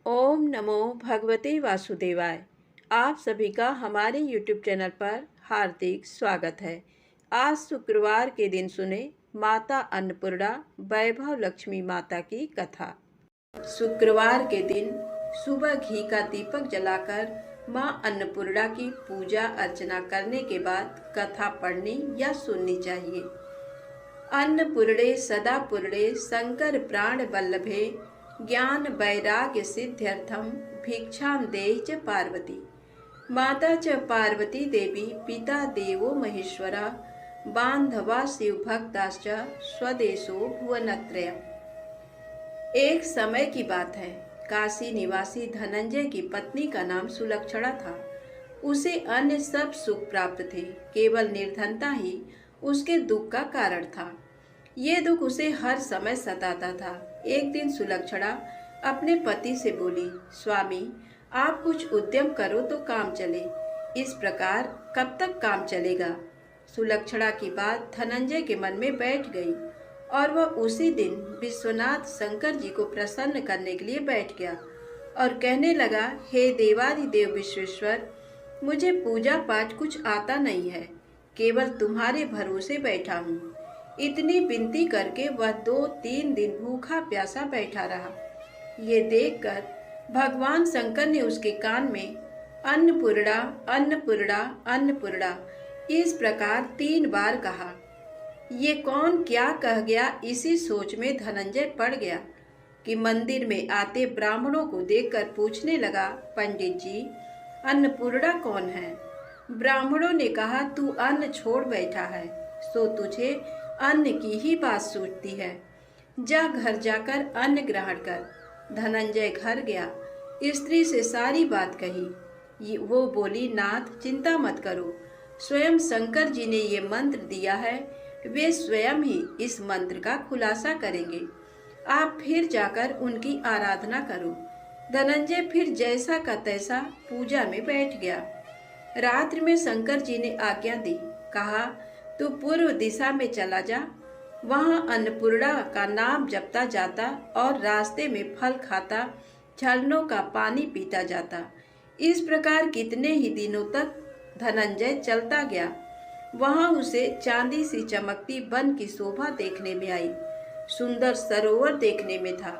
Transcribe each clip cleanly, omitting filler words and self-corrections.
ओम नमो भगवते वासुदेवाय। आप सभी का हमारे YouTube चैनल पर हार्दिक स्वागत है। आज शुक्रवार के दिन सुने माता अन्नपूर्णा वैभव लक्ष्मी माता की कथा। शुक्रवार के दिन सुबह घी का दीपक जलाकर मां अन्नपूर्णा की पूजा अर्चना करने के बाद कथा पढ़नी या सुननी चाहिए। अन्नपूर्णे सदा पूर्णे शंकर प्राण वल्लभे ज्ञान वैराग्य सिद्ध्यर्थम भिक्षाम देहि च पार्वती। माता च पार्वती देवी पिता देवो महेश्वरा बांधवा शिव भक्ताश्च स्वदेशो भुवनत्रय। एक समय की बात है। काशी निवासी धनंजय की पत्नी का नाम सुलक्षणा था। उसे अन्य सब सुख प्राप्त थे, केवल निर्धनता ही उसके दुख का कारण था। ये दुख उसे हर समय सताता था। एक दिन सुलक्षणा अपने पति से बोली, स्वामी, आप कुछ उद्यम करो तो काम चले। इस प्रकार कब तक काम चलेगा? सुलक्षणा की बात धनंजय के मन में बैठ गई और वह उसी दिन विश्वनाथ शंकर जी को प्रसन्न करने के लिए बैठ गया और कहने लगा, हे देवादिदेव विश्वेश्वर, मुझे पूजा पाठ कुछ आता नहीं है, केवल तुम्हारे भरोसे बैठा हूँ। इतनी विनती करके वह 2-3 दिन भूखा प्यासा बैठा रहा। ये देखकर भगवान शंकर ने उसके कान में अन्नपूर्णा अन्नपूर्णा अन्नपूर्णा इस प्रकार 3 बार कहा। ये कौन क्या कह गया, इसी सोच में धनंजय पड़ गया कि मंदिर में आते ब्राह्मणों को देखकर पूछने लगा, पंडित जी, अन्नपूर्णा कौन है? ब्राह्मणों ने कहा, तू अन्न छोड़ बैठा है, सो तुझे अन्न की ही बात सूझती है। जा घर जाकर अन्न ग्रहण कर। धनंजय घर गया, स्त्री से सारी बात कही। वो बोली, नाथ, चिंता मत करो, स्वयं शंकर जी ने ये मंत्र दिया है, वे स्वयं ही इस मंत्र का खुलासा करेंगे। आप फिर जाकर उनकी आराधना करो। धनंजय फिर जैसा का तैसा पूजा में बैठ गया। रात्रि में शंकर जी ने आज्ञा दी, कहा, तू पूर्व दिशा में चला जा, वहां अन्नपूर्णा का नाम जपता जाता और रास्ते में फल खाता, झरनों का पानी पीता जाता। इस प्रकार कितने ही दिनों तक धनंजय चलता गया। वहां उसे चांदी सी चमकती वन की शोभा देखने में आई। सुंदर सरोवर देखने में था।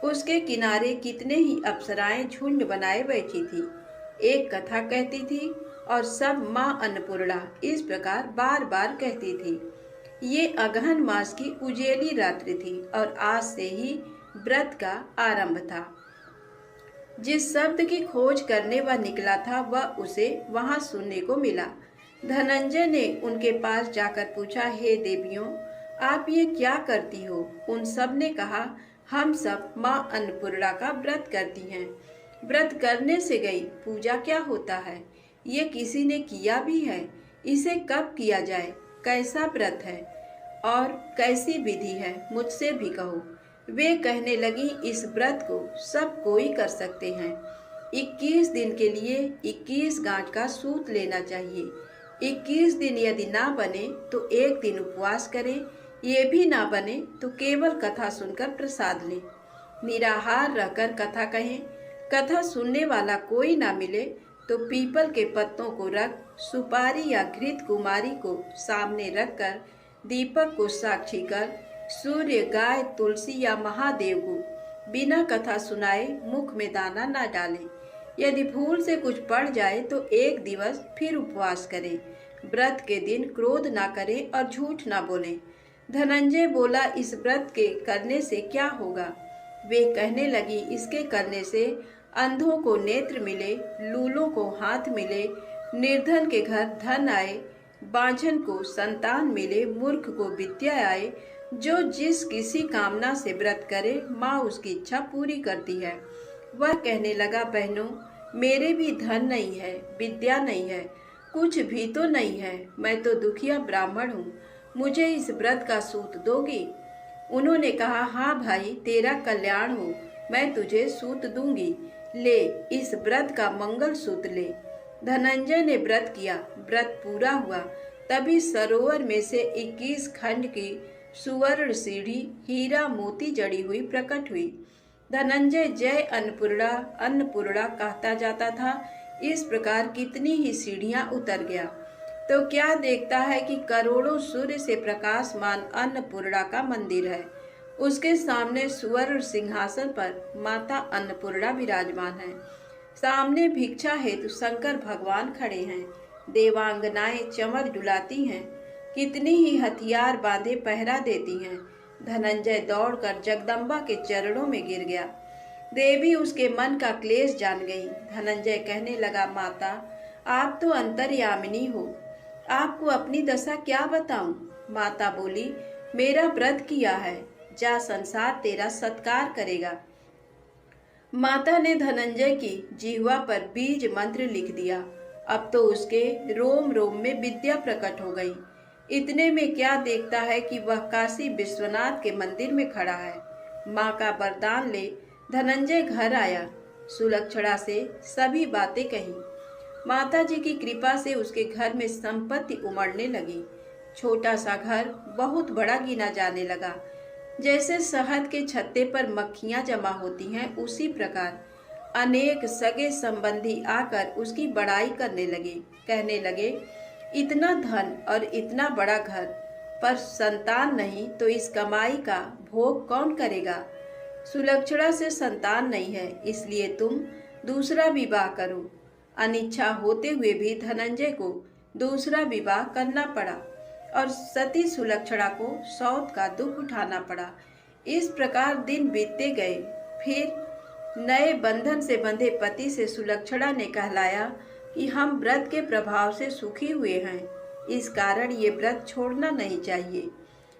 उसके किनारे कितने ही अप्सराएं झुंड बनाए बैठी थी। एक कथा कहती थी और सब माँ अन्नपूर्णा इस प्रकार बार बार कहती थी। ये अगहन मास की उजेली रात्रि थी और आज से ही व्रत का आरंभ था। जिस शब्द की खोज करने वह निकला था, वह उसे वहां सुनने को मिला। धनंजय ने उनके पास जाकर पूछा, हे देवियों, आप ये क्या करती हो? उन सब ने कहा, हम सब माँ अन्नपूर्णा का व्रत करती हैं। व्रत करने से गई, पूजा क्या होता है? ये किसी ने किया भी है? इसे कब किया जाए? कैसा व्रत है और कैसी विधि है? मुझसे भी कहो। वे कहने लगी, इस व्रत को सब कोई कर सकते हैं। 21 दिन के लिए 21 गांठ का सूत लेना चाहिए। 21 दिन यदि ना बने तो एक दिन उपवास करें। ये भी ना बने तो केवल कथा सुनकर प्रसाद लें। निराहार रहकर कथा कहें। कथा सुनने वाला कोई ना मिले तो पीपल के पत्तों को रख, सुपारी या घृत कुमारी को सामने रखकर, दीपक को साक्षी कर, सूर्य, गाय, तुलसी या महादेव को बिना कथा सुनाए मुख में दाना न डालें। यदि भूल से कुछ पड़ जाए तो एक दिवस फिर उपवास करें। व्रत के दिन क्रोध ना करें और झूठ ना बोलें। धनंजय बोला, इस व्रत के करने से क्या होगा? वे कहने लगी, इसके करने से अंधों को नेत्र मिले, लूलों को हाथ मिले, निर्धन के घर धन आए, बांझन को संतान मिले, मूर्ख को विद्या आए। जो जिस किसी कामना से व्रत करे, माँ उसकी इच्छा पूरी करती है। वह कहने लगा, बहनों, मेरे भी धन नहीं है, विद्या नहीं है, कुछ भी तो नहीं है। मैं तो दुखिया ब्राह्मण हूँ, मुझे इस व्रत का सूत दोगी? उन्होंने कहा, हाँ भाई, तेरा कल्याण हो, मैं तुझे सूत दूंगी। ले, इस व्रत का मंगल सूत्र ले। धनंजय ने व्रत किया। व्रत पूरा हुआ, तभी सरोवर में से 21 खंड की सुवर्ण सीढ़ी हीरा मोती जड़ी हुई प्रकट हुई। धनंजय जय अन्नपूर्णा अन्नपूर्णा कहता जाता था। इस प्रकार कितनी ही सीढ़ियां उतर गया तो क्या देखता है कि करोड़ों सूर्य से प्रकाशमान अन्नपूर्णा का मंदिर है। उसके सामने स्वर्ण सिंहासन पर माता अन्नपूर्णा विराजमान है। सामने भिक्षा हेतु शंकर भगवान खड़े हैं। देवांगनाएं चमर डुलाती हैं। कितनी ही हथियार बांधे पहरा देती हैं। धनंजय दौड़कर जगदम्बा के चरणों में गिर गया। देवी उसके मन का क्लेश जान गई। धनंजय कहने लगा, माता आप तो अंतर्यामिनी हो, आपको अपनी दशा क्या बताऊं। माता बोली, मेरा व्रत किया है, जा संसार तेरा सत्कार करेगा। माता ने धनंजय की जिह्वा पर बीज मंत्र लिख दिया। अब तो उसके रोम रोम में विद्या प्रकट हो गई। इतने में क्या देखता है कि वह काशी विश्वनाथ के मंदिर में खड़ा है। माँ का वरदान ले धनंजय घर आया। सुलक्षणा से सभी बातें कही। माता जी की कृपा से उसके घर में संपत्ति उमड़ने लगी। छोटा सा घर बहुत बड़ा गिना जाने लगा। जैसे शहद के छत्ते पर मक्खियां जमा होती हैं, उसी प्रकार अनेक सगे संबंधी आकर उसकी बड़ाई करने लगे। कहने लगे, इतना धन और इतना बड़ा घर, पर संतान नहीं तो इस कमाई का भोग कौन करेगा। सुलक्षणा से संतान नहीं है, इसलिए तुम दूसरा विवाह करो। अनिच्छा होते हुए भी धनंजय को दूसरा विवाह करना पड़ा और सती सुलक्षणा को सौत का दुख उठाना पड़ा। इस प्रकार दिन बीतते गए। फिर नए बंधन से बंधे पति से सुलक्षणा ने कहलाया कि हम व्रत के प्रभाव से सुखी हुए हैं, इस कारण ये व्रत छोड़ना नहीं चाहिए।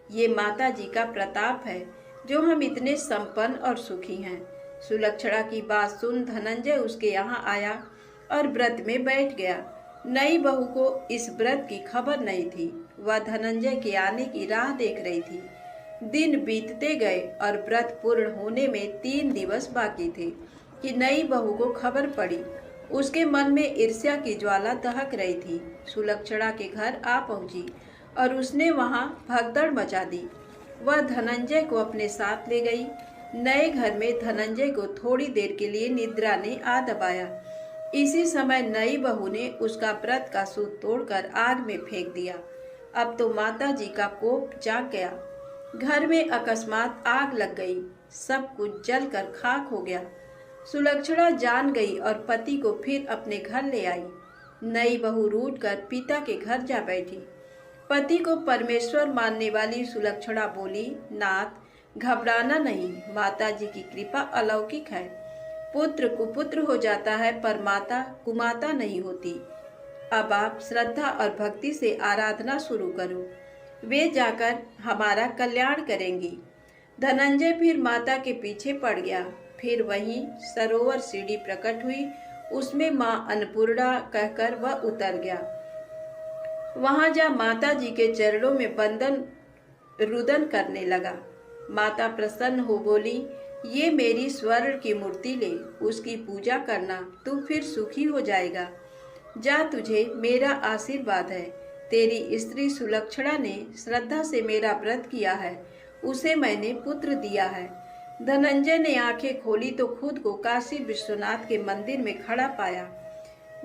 ये माता जी का प्रताप है जो हम इतने संपन्न और सुखी हैं। सुलक्षणा की बात सुन धनंजय उसके यहाँ आया और व्रत में बैठ गया। नई बहू को इस व्रत की खबर नहीं थी। वह धनंजय के आने की राह देख रही थी। दिन बीतते गए और व्रत पूर्ण होने में 3 दिवस बाकी थे कि नई बहू को खबर पड़ी। उसके मन में ईर्ष्या की ज्वाला दहक रही थी। सुलक्षणा के घर आ पहुंची और उसने वहां भगदड़ मचा दी। वह धनंजय को अपने साथ ले गई। नए घर में धनंजय को थोड़ी देर के लिए निद्रा ने आ दबाया। इसी समय नई बहू ने उसका व्रत का सूत तोड़कर आग में फेंक दिया। अब तो माता जी का कोप जाग गया। घर में अकस्मात आग लग गई। सब कुछ जलकर खाक हो गया। सुलक्षणा जान गई और पति को फिर अपने घर ले आई। नई बहू रूठकर पिता के घर जा बैठी। पति को परमेश्वर मानने वाली सुलक्षणा बोली, नाथ घबराना नहीं, माता जी की कृपा अलौकिक है। पुत्र कुपुत्र हो जाता है पर माता कुमाता नहीं होती। अब आप श्रद्धा और भक्ति से आराधना शुरू करो, वे जाकर हमारा कल्याण करेंगी। धनंजय फिर माता के पीछे पड़ गया। फिर वहीं सरोवर सीढ़ी प्रकट हुई, उसमें माँ अन्नपूर्णा कहकर वह उतर गया। वहां जा माता जी के चरणों में बंदन रुदन करने लगा। माता प्रसन्न हो बोली, ये मेरी स्वर्ण की मूर्ति ले, उसकी पूजा करना, तू फिर सुखी हो जाएगा। जा, तुझे मेरा आशीर्वाद है। तेरी स्त्री सुलक्षणा ने श्रद्धा से मेरा व्रत किया है, उसे मैंने पुत्र दिया है। धनंजय ने आंखें खोली तो खुद को काशी विश्वनाथ के मंदिर में खड़ा पाया।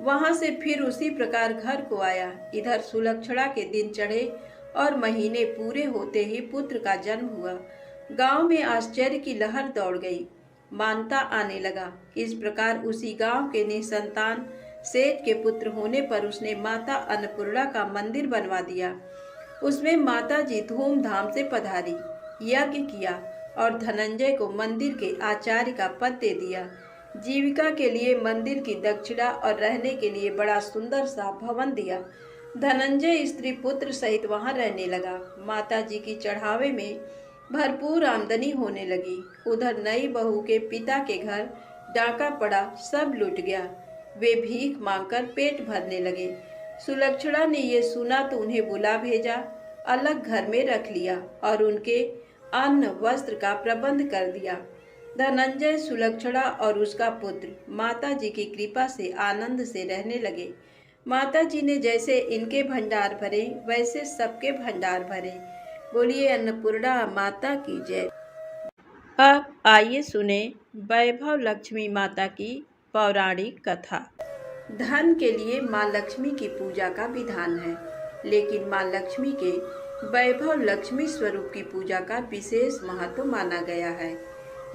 वहां से फिर उसी प्रकार घर को आया। इधर सुलक्षणा के दिन चढ़े और महीने पूरे होते ही पुत्र का जन्म हुआ। गांव में आश्चर्य की लहर दौड़ गई। मानता आने लगा। इस प्रकार उसी गांव के निसंतान सेठ के पुत्र होने पर उसने माता अन्नपूर्णा का मंदिर बनवा दिया। उसमें माता जी धूमधाम से पधारी, यज्ञ किया और धनंजय को मंदिर के आचार्य का पद दे दिया। जीविका के लिए मंदिर की दक्षिणा और रहने के लिए बड़ा सुंदर सा भवन दिया। धनंजय स्त्री पुत्र सहित वहां रहने लगा। माता जी की चढ़ावे में भरपूर आमदनी होने लगी। उधर नई बहू के पिता के घर डाका पड़ा, सब लूट गया। वे भीख मांगकर पेट भरने लगे। सुलक्षणा ने ये सुना तो उन्हें बुला भेजा, अलग घर में रख लिया और उनके अन्न वस्त्र का प्रबंध कर दिया। धनंजय, सुलक्षणा और उसका पुत्र माता जी की कृपा से आनंद से रहने लगे। माता जी ने जैसे इनके भंडार भरे वैसे सबके भंडार भरे। बोलिए अन्नपूर्णा माता की जय। अब आइए सुने वैभव लक्ष्मी माता की पौराणिक कथा। धन के लिए माँ लक्ष्मी की पूजा का विधान है, लेकिन माँ लक्ष्मी के वैभव लक्ष्मी स्वरूप की पूजा का विशेष महत्व माना गया है।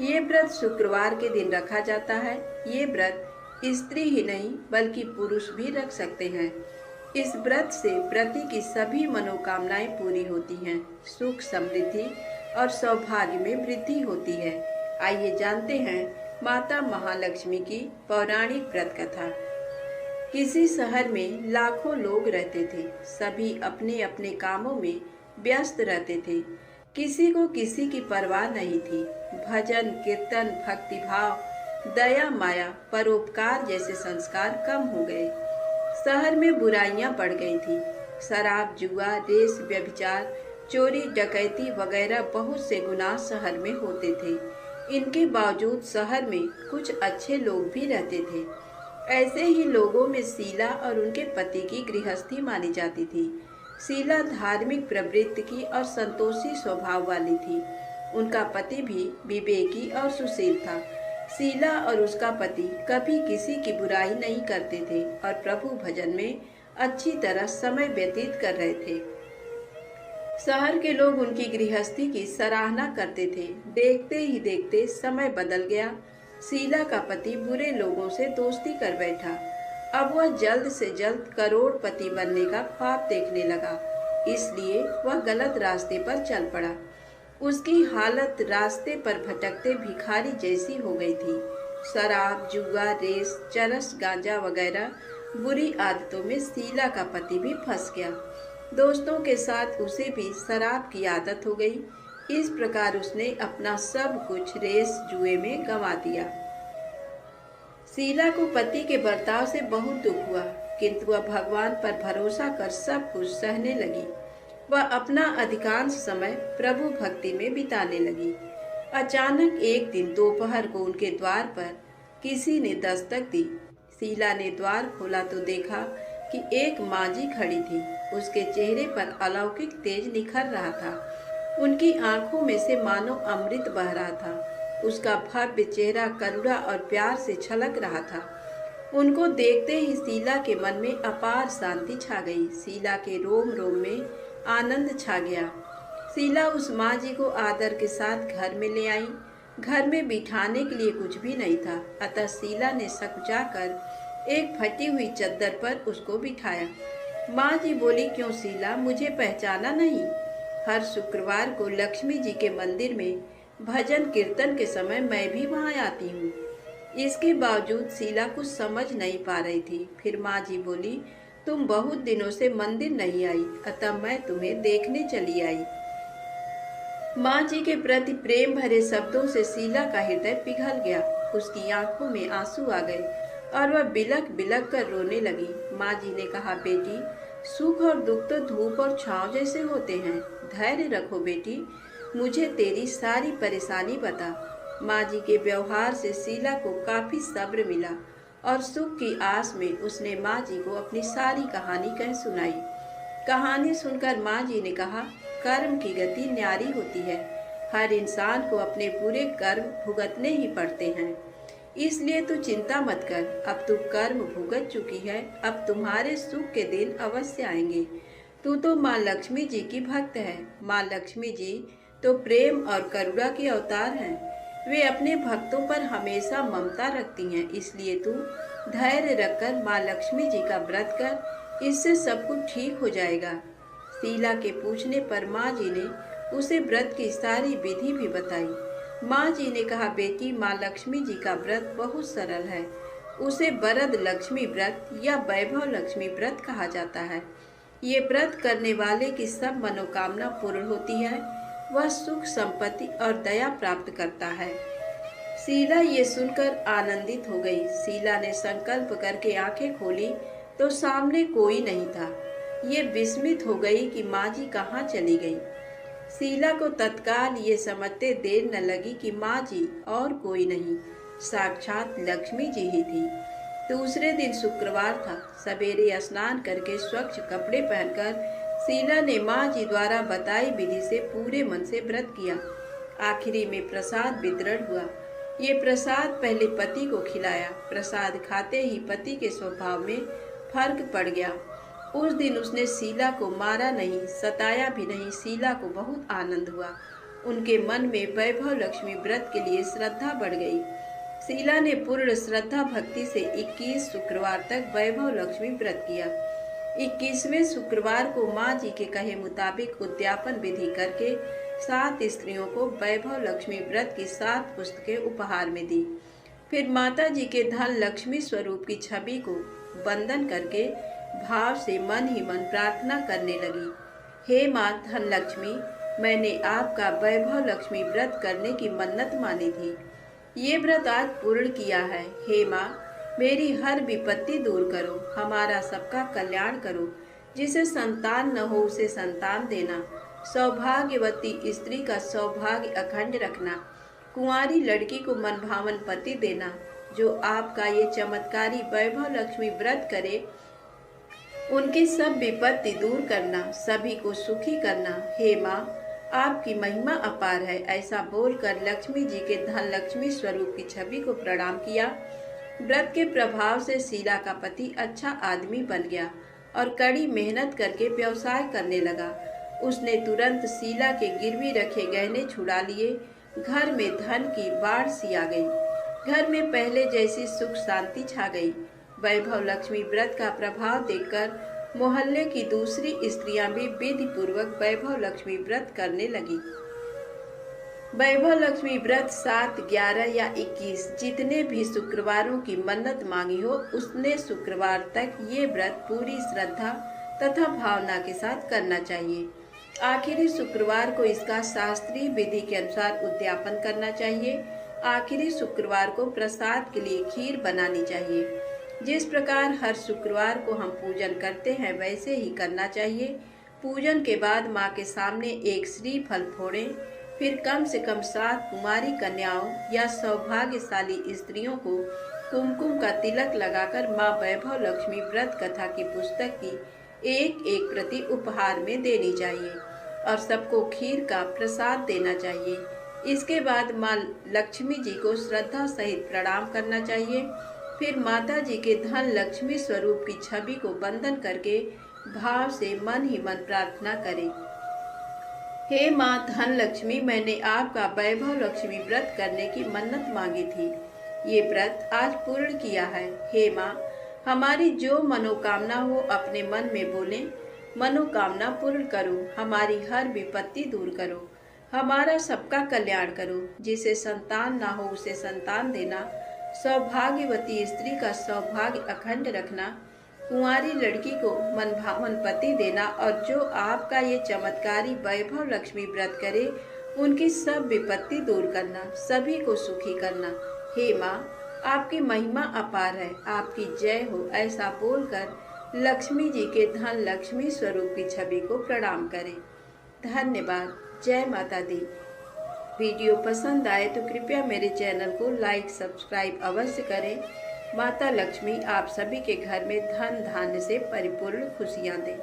ये व्रत शुक्रवार के दिन रखा जाता है। ये व्रत स्त्री ही नहीं बल्कि पुरुष भी रख सकते हैं। इस व्रत से व्रती की सभी मनोकामनाएं पूरी होती हैं, सुख समृद्धि और सौभाग्य में वृद्धि होती है। आइए जानते हैं माता महालक्ष्मी की पौराणिक व्रत कथा। किसी शहर में लाखों लोग रहते थे। सभी अपने अपने कामों में व्यस्त रहते थे। किसी को किसी की परवाह नहीं थी। भजन, कीर्तन, भक्तिभाव, दया, माया, परोपकार जैसे संस्कार कम हो गए। शहर में बुराइयां बढ़ गई थी। शराब, जुआ, रेस, व्यभिचार, चोरी, डकैती वगैरह बहुत से गुनाह शहर में होते थे। इनके बावजूद शहर में कुछ अच्छे लोग भी रहते थे। ऐसे ही लोगों में शीला और उनके पति की गृहस्थी मानी जाती थी। शीला धार्मिक प्रवृत्ति की और संतोषी स्वभाव वाली थी। उनका पति भी विवेकी और सुशील था। शीला और उसका पति कभी किसी की बुराई नहीं करते थे और प्रभु भजन में अच्छी तरह समय व्यतीत कर रहे थे। शहर के लोग उनकी गृहस्थी की सराहना करते थे। देखते ही देखते समय बदल गया। शीला का पति बुरे लोगों से दोस्ती कर बैठा। अब वह जल्द से जल्द करोड़पति बनने का ख्वाब देखने लगा, इसलिए वह गलत रास्ते पर चल पड़ा। उसकी हालत रास्ते पर भटकते भिखारी जैसी हो गई थी। शराब, जुआ, रेस, चरस, गांजा वगैरह बुरी आदतों में शीला का पति भी फंस गया। दोस्तों के साथ उसे भी शराब की आदत हो गई। इस प्रकार उसने अपना सब कुछ रेस, जुए में गंवा दिया। शीला को पति के बर्ताव से बहुत दुख हुआ, किंतु वह भगवान पर भरोसा कर सब कुछ सहने लगी। वह अपना अधिकांश समय प्रभु भक्ति में बिताने लगी। अचानक एक दिन दोपहर को उनके द्वार पर किसी ने दस्तक दी। शीला ने द्वार खोला तो देखा कि एक मांझी खड़ी थी। उसके चेहरे पर अलौकिक तेज निखर रहा था। उनकी आंखों में से मानो अमृत बह रहा था। उसका भव्य चेहरा करुणा और प्यार से छलक रहा था। उनको देखते ही शीला के मन में अपार शांति छा गई। शीला के रोम रोम में आनंद छा गया। शीला उस माँ जी को आदर के साथ घर में ले आई। घर में बिठाने के लिए कुछ भी नहीं था, अतः शीला ने सकुचाकर एक फटी हुई चद्दर पर उसको बिठाया। माँ जी बोली, क्यों शीला, मुझे पहचाना नहीं? हर शुक्रवार को लक्ष्मी जी के मंदिर में भजन कीर्तन के समय मैं भी वहाँ आती हूँ। इसके बावजूद शीला कुछ समझ नहीं पा रही थी। फिर माँ जी बोली, तुम बहुत दिनों से मंदिर नहीं आई, अतः मैं तुम्हें देखने चली आई। माँ जी के प्रति प्रेम भरे शब्दों से शीला का हृदय पिघल गया। उसकी आंखों में आंसू आ गए और वह बिलख बिलख कर रोने लगी। माँ जी ने कहा, बेटी, सुख और दुख तो धूप और छांव जैसे होते हैं। धैर्य रखो बेटी, मुझे तेरी सारी परेशानी बता। माँ जी के व्यवहार से शीला को काफी सब्र मिला और सुख की आस में उसने माँ जी को अपनी सारी कहानी कह सुनाई। कहानी सुनकर माँ जी ने कहा, कर्म की गति न्यारी होती है। हर इंसान को अपने बुरे कर्म भुगतने ही पड़ते हैं, इसलिए तू चिंता मत कर। अब तू कर्म भुगत चुकी है, अब तुम्हारे सुख के दिन अवश्य आएंगे। तू तो माँ लक्ष्मी जी की भक्त है। माँ लक्ष्मी जी तो प्रेम और करुणा के अवतार हैं। वे अपने भक्तों पर हमेशा ममता रखती हैं, इसलिए तू धैर्य रखकर माँ लक्ष्मी जी का व्रत कर, इससे सब कुछ ठीक हो जाएगा। शीला के पूछने पर माँ जी ने उसे व्रत की सारी विधि भी बताई। माँ जी ने कहा, बेटी, माँ लक्ष्मी जी का व्रत बहुत सरल है। उसे वरद लक्ष्मी व्रत या वैभव लक्ष्मी व्रत कहा जाता है। ये व्रत करने वाले की सब मनोकामना पूर्ण होती है। वह सुख, संपत्ति और दया प्राप्त करता है। शीला ये सुनकर आनंदित हो गई। शीला ने संकल्प करके आंखें खोली तो सामने कोई नहीं था। ये विस्मित हो गई कि माँ जी कहाँ चली गई। शीला को तत्काल ये समझते देर न लगी कि माँ जी और कोई नहीं, साक्षात लक्ष्मी जी ही थी। दूसरे दिन शुक्रवार था। सवेरे स्नान करके स्वच्छ कपड़े पहनकर शीला ने माँ जी द्वारा बताई विधि से पूरे मन से व्रत किया। आखिरी में प्रसाद वितरण हुआ। ये प्रसाद पहले पति को खिलाया। प्रसाद खाते ही पति के स्वभाव में फर्क पड़ गया। उस दिन उसने शीला को मारा नहीं, सताया भी नहीं। शीला को बहुत आनंद हुआ। उनके मन में वैभव लक्ष्मी व्रत के लिए श्रद्धा बढ़ गई। शीला ने पूर्ण श्रद्धा भक्ति से 21 शुक्रवार तक वैभव लक्ष्मी व्रत किया। 21वें शुक्रवार को माँ जी के कहे मुताबिक उद्यापन विधि करके 7 स्त्रियों को वैभव लक्ष्मी व्रत की 7 पुस्तकें उपहार में दी। फिर माता जी के धन लक्ष्मी स्वरूप की छवि को वंदन करके भाव से मन ही मन प्रार्थना करने लगी। हे माँ धन लक्ष्मी, मैंने आपका वैभव लक्ष्मी व्रत करने की मन्नत मानी थी। ये व्रत आज पूर्ण किया है। हे माँ, मेरी हर विपत्ति दूर करो, हमारा सबका कल्याण करो। जिसे संतान न हो उसे संतान देना, सौभाग्यवती स्त्री का सौभाग्य अखंड रखना, कुंवारी लड़की को मनभावन पति देना। जो आपका ये चमत्कारी वैभव लक्ष्मी व्रत करे उनकी सब विपत्ति दूर करना, सभी को सुखी करना। हे माँ, आपकी महिमा अपार है। ऐसा बोलकर लक्ष्मी जी के धन लक्ष्मी स्वरूप की छवि को प्रणाम किया। व्रत के प्रभाव से शीला का पति अच्छा आदमी बन गया और कड़ी मेहनत करके व्यवसाय करने लगा। उसने तुरंत शीला के गिरवी रखे गहने छुड़ा लिए। घर में धन की बाढ़ सी आ गई। घर में पहले जैसी सुख शांति छा गई। वैभव लक्ष्मी व्रत का प्रभाव देखकर मोहल्ले की दूसरी स्त्रियां भी विधि पूर्वक वैभव लक्ष्मी व्रत करने लगी। वैभव लक्ष्मी व्रत 7, 11 या 21 जितने भी शुक्रवारों की मन्नत मांगी हो, उसने शुक्रवार तक ये व्रत पूरी श्रद्धा तथा भावना के साथ करना चाहिए। आखिरी शुक्रवार को इसका शास्त्रीय विधि के अनुसार उद्यापन करना चाहिए। आखिरी शुक्रवार को प्रसाद के लिए खीर बनानी चाहिए। जिस प्रकार हर शुक्रवार को हम पूजन करते हैं वैसे ही करना चाहिए। पूजन के बाद माँ के सामने एक श्रीफल फोड़ें। फिर कम से कम 7 कुमारी कन्याओं या सौभाग्यशाली स्त्रियों को कुमकुम का तिलक लगाकर माँ वैभव लक्ष्मी व्रत कथा की पुस्तक की एक प्रति उपहार में देनी चाहिए और सबको खीर का प्रसाद देना चाहिए। इसके बाद माँ लक्ष्मी जी को श्रद्धा सहित प्रणाम करना चाहिए। फिर माता जी के धन लक्ष्मी स्वरूप की छवि को वंदन करके भाव से मन ही मन प्रार्थना करें। हे माँ धन लक्ष्मी, मैंने आपका वैभव लक्ष्मी व्रत करने की मन्नत मांगी थी। ये व्रत आज पूर्ण किया है। हे माँ, हमारी जो मनोकामना हो अपने मन में बोले। मनोकामना पूर्ण करो, हमारी हर विपत्ति दूर करो, हमारा सबका कल्याण करो। जिसे संतान ना हो उसे संतान देना, सौभाग्यवती स्त्री का सौभाग्य अखंड रखना, कुंवारी लड़की को मनभावन पति देना और जो आपका ये चमत्कारी वैभव लक्ष्मी व्रत करे उनकी सब विपत्ति दूर करना, सभी को सुखी करना। हे माँ, आपकी महिमा अपार है, आपकी जय हो। ऐसा बोलकर लक्ष्मी जी के धन लक्ष्मी स्वरूप की छवि को प्रणाम करें। धन्यवाद। जय माता दी। वीडियो पसंद आए तो कृपया मेरे चैनल को लाइक सब्सक्राइब अवश्य करें। माता लक्ष्मी आप सभी के घर में धन धान्य से परिपूर्ण खुशियाँ दें।